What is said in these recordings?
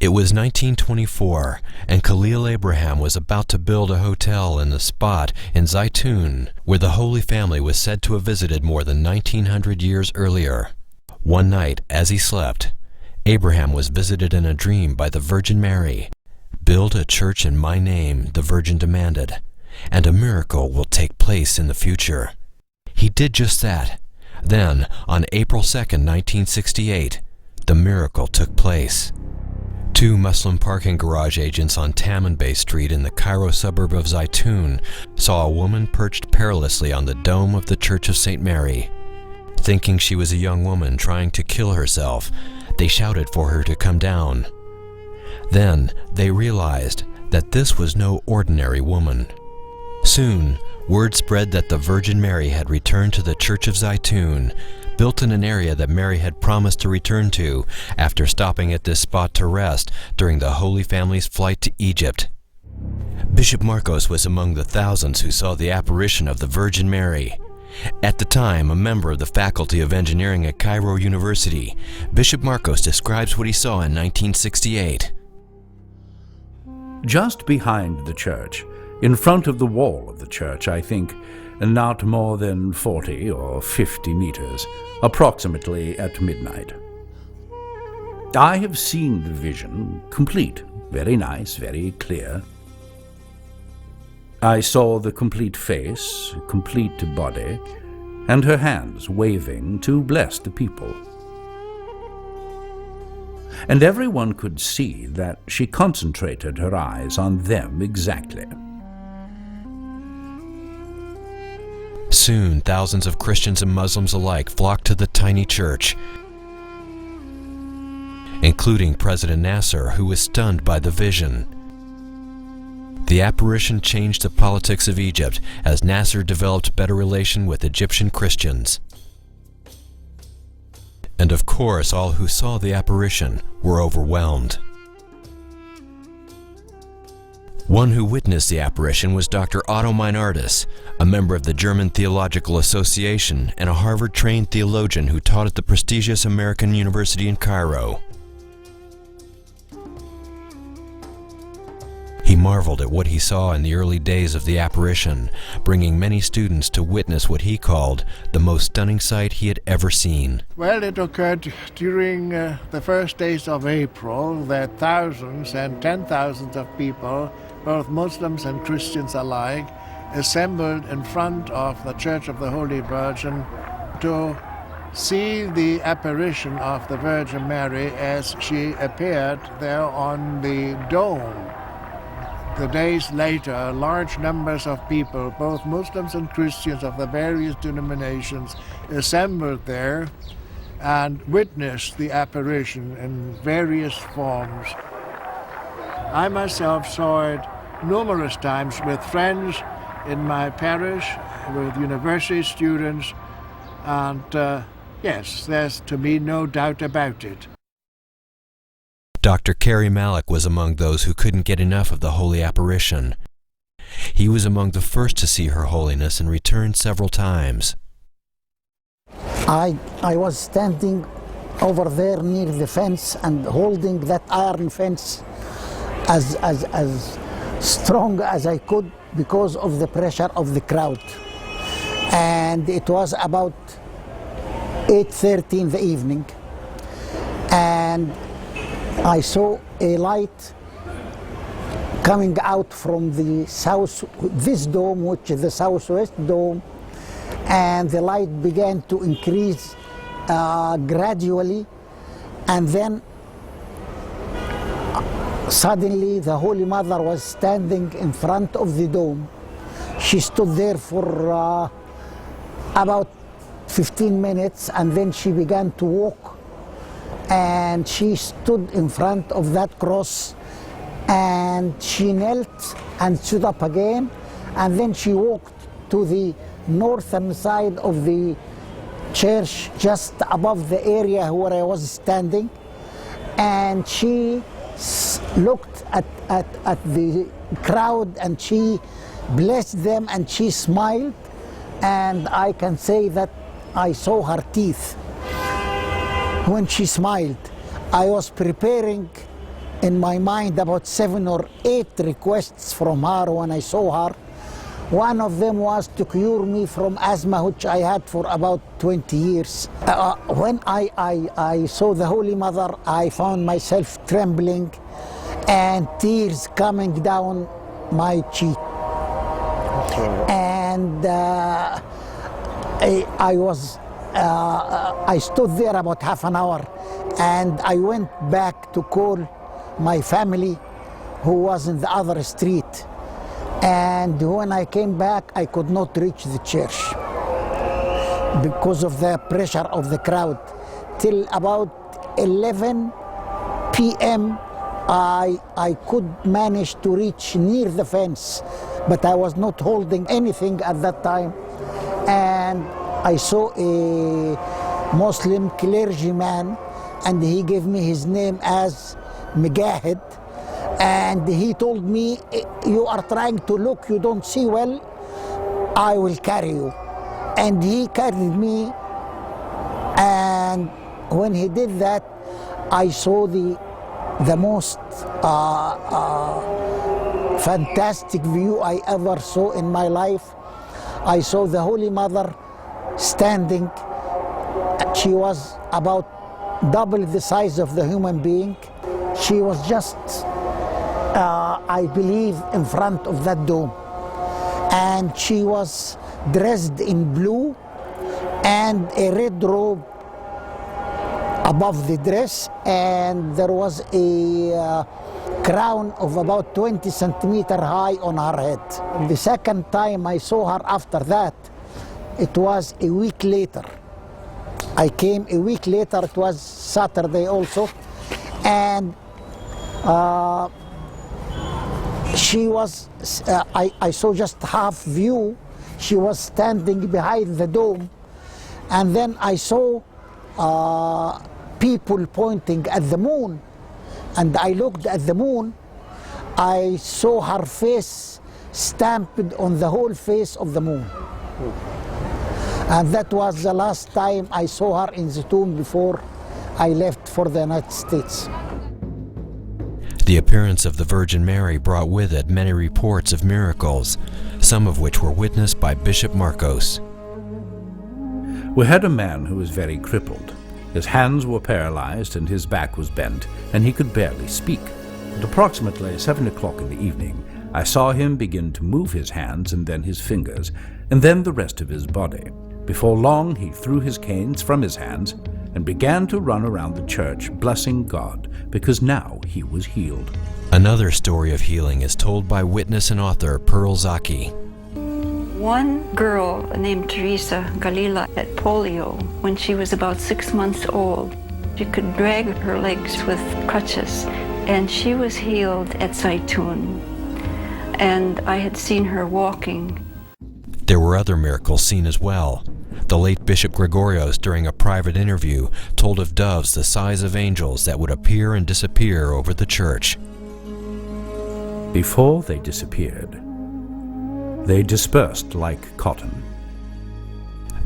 It was 1924, and Khalil Abraham was about to build a hotel in the spot in Zeitun where the Holy Family was said to have visited more than 1900 years earlier. One night, as he slept, Abraham was visited in a dream by the Virgin Mary. "Build a church in my name," the Virgin demanded, "and a miracle will take place in the future." He did just that. Then, on April 2nd, 1968, the miracle took place. Two Muslim parking garage agents on Taman Bay Street in the Cairo suburb of Zeitun saw a woman perched perilously on the dome of the Church of St. Mary. Thinking she was a young woman trying to kill herself, they shouted for her to come down. Then they realized that this was no ordinary woman. Soon, word spread that the Virgin Mary had returned to the Church of Zeitun, built in an area that Mary had promised to return to after stopping at this spot to rest during the Holy Family's flight to Egypt. Bishop Marcos was among the thousands who saw the apparition of the Virgin Mary. At the time, a member of the Faculty of Engineering at Cairo University, Bishop Marcos describes what he saw in 1968. Just behind the church, in front of the wall of the church, I think, not more than 40 or 50 meters, approximately at midnight. I have seen the vision complete, very nice, very clear. I saw the complete face, complete body, and her hands waving to bless the people. And everyone could see that she concentrated her eyes on them exactly. Soon, thousands of Christians and Muslims alike flocked to the tiny church, including President Nasser, who was stunned by the vision. The apparition changed the politics of Egypt as Nasser developed better relation with Egyptian Christians. And of course, all who saw the apparition were overwhelmed. One who witnessed the apparition was Dr. OTTO MEINARDUS, a member of the German Theological Association and a Harvard-trained theologian who taught at the prestigious American University in Cairo. He marveled at what he saw in the early days of the apparition, bringing many students to witness what he called the most stunning sight he had ever seen. Well, it occurred during the first days of April that thousands and 10,000s of people, both Muslims and Christians alike, assembled in front of the Church of the Holy Virgin to see the apparition of the Virgin Mary as she appeared there on the dome. The days later, large numbers of people, both Muslims and Christians of the various denominations, assembled there and witnessed the apparition in various forms. I myself saw it numerous times with friends in my parish, with university students, and yes, there's to me no doubt about it. Dr. MALEK was among those who couldn't get enough of the holy apparition. He was among the first to see Her Holiness and returned several times. I was standing over there near the fence and holding that iron fence as strong as I could because of the pressure of the crowd. And it was about 8:30 in the evening, and I saw a light coming out from the this dome, which is the southwest dome, and the light began to increase gradually, and then suddenly the Holy Mother was standing in front of the dome. She stood there for about 15 minutes, and then she began to walk, and she stood in front of that cross, and she knelt and stood up again, and then she walked to the northern side of the church, just above the area where I was standing, and she looked at the crowd, and she blessed them, and she smiled, and I can say that I saw her teeth when she smiled. I was preparing in my mind about 7 or 8 requests from her when I saw her. One of them was to cure me from asthma, which I had for about 20 years. When I saw the Holy Mother, I found myself trembling and tears coming down my cheek. And I stood there about half an hour, and I went back to call my family who was in the other street. And when I came back, I could not reach the church because of the pressure of the crowd. Till about 11 p.m. I could manage to reach near the fence, but I was not holding anything at that time. And I saw a Muslim clergyman, and he gave me his name as Mujahid. And he told me, you are trying to look, you don't see well, I will carry you. And he carried me, and when he did that, I saw the most fantastic view I ever saw in my life. I saw the Holy Mother standing. She was about double the size of the human being. She was just I believe in front of that dome, and she was dressed in blue and a red robe above the dress, and there was a crown of about 20 centimeters high on her head. The second time I saw her after that, it was a week later. I came a week later, it was Saturday also, and she was, I saw just half view. She was standing behind the dome, and then I saw people pointing at the moon, and I looked at the moon. I saw her face stamped on the whole face of the moon. And that was the last time I saw her in Zeitun before I left for the United States. The appearance of the Virgin Mary brought with it many reports of miracles, some of which were witnessed by Bishop Marcos. We had a man who was very crippled. His hands were paralyzed and his back was bent, and he could barely speak. At approximately 7 o'clock in the evening, I saw him begin to move his hands and then his fingers, and then the rest of his body. Before long, he threw his canes from his hands and began to run around the church, blessing God, because now he was healed. Another story of healing is told by witness and author Pearl ZAKI. One girl named Teresa Galila had polio when she was about 6 months old. She could drag her legs with crutches, and she was healed at Zeitun. And I had seen her walking. There were other miracles seen as well. The late Bishop Gregorios, during a private interview, told of doves the size of angels that would appear and disappear over the church. Before they disappeared, they dispersed like cotton.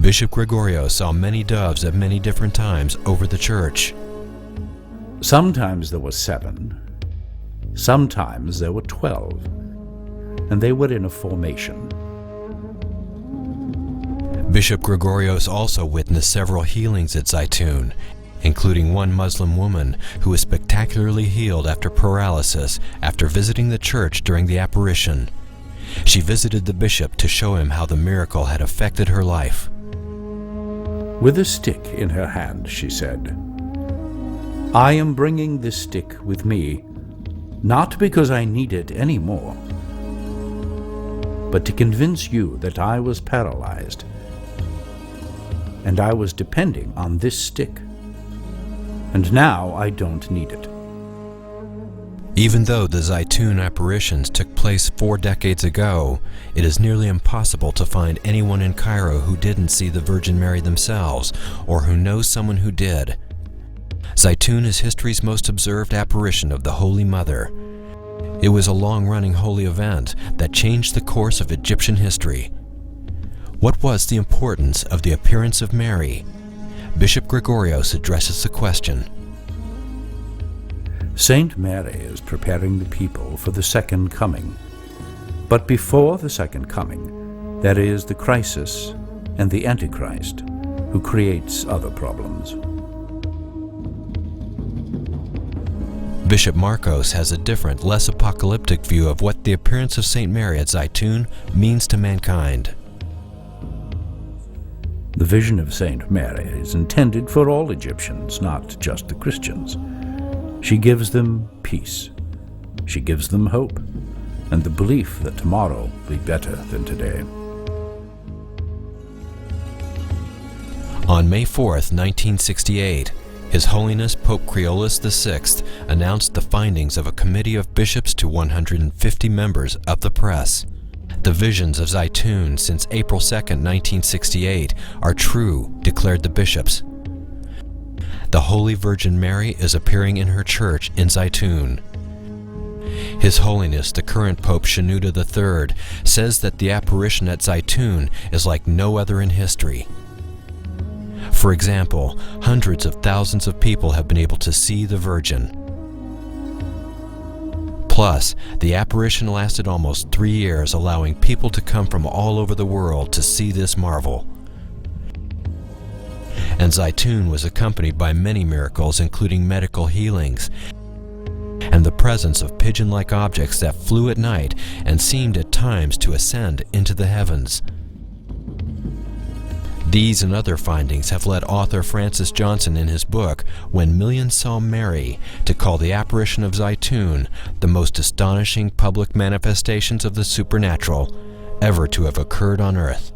Bishop Gregorios saw many doves at many different times over the church. Sometimes there were 7, sometimes there were 12, and they were in a formation. Bishop Gregorios also witnessed several healings at Zeitun, including one Muslim woman who was spectacularly healed after paralysis after visiting the church during the apparition. She visited the bishop to show him how the miracle had affected her life. With a stick in her hand, she said, "I am bringing this stick with me, not because I need it anymore, but to convince you that I was paralyzed, and I was depending on this stick, and now I don't need it." Even though the Zeitun apparitions took place 4 decades ago, it is nearly impossible to find anyone in Cairo who didn't see the Virgin Mary themselves, or who knows someone who did. Zeitun is history's most observed apparition of the Holy Mother. It was a long-running holy event that changed the course of Egyptian history. What was the importance of the appearance of Mary? Bishop Gregorios addresses the question. Saint Mary is preparing the people for the second coming. But before the second coming, there is the crisis and the Antichrist, who creates other problems. Bishop Marcos has a different, less apocalyptic view of what the appearance of St. Mary at Zeitun means to mankind. The vision of Saint Mary is intended for all Egyptians, not just the Christians. She gives them peace. She gives them hope, and the belief that tomorrow will be better than today. On May 4th, 1968, His Holiness Pope Creolus VI announced the findings of a committee of bishops to 150 members of the press. The visions of Zeitun since April 2nd, 1968 are true, declared the bishops. The Holy Virgin Mary is appearing in her church in Zeitun. His Holiness the current Pope Shenouda III says that the apparition at Zeitun is like no other in history. For example, hundreds of thousands of people have been able to see the Virgin. Plus, the apparition lasted almost 3 years, allowing people to come from all over the world to see this marvel. And Zeitun was accompanied by many miracles, including medical healings, and the presence of pigeon-like objects that flew at night and seemed at times to ascend into the heavens. These and other findings have led author Francis Johnson in his book, When Millions Saw Mary, to call the apparition of Zeitun the most astonishing public manifestations of the supernatural ever to have occurred on earth.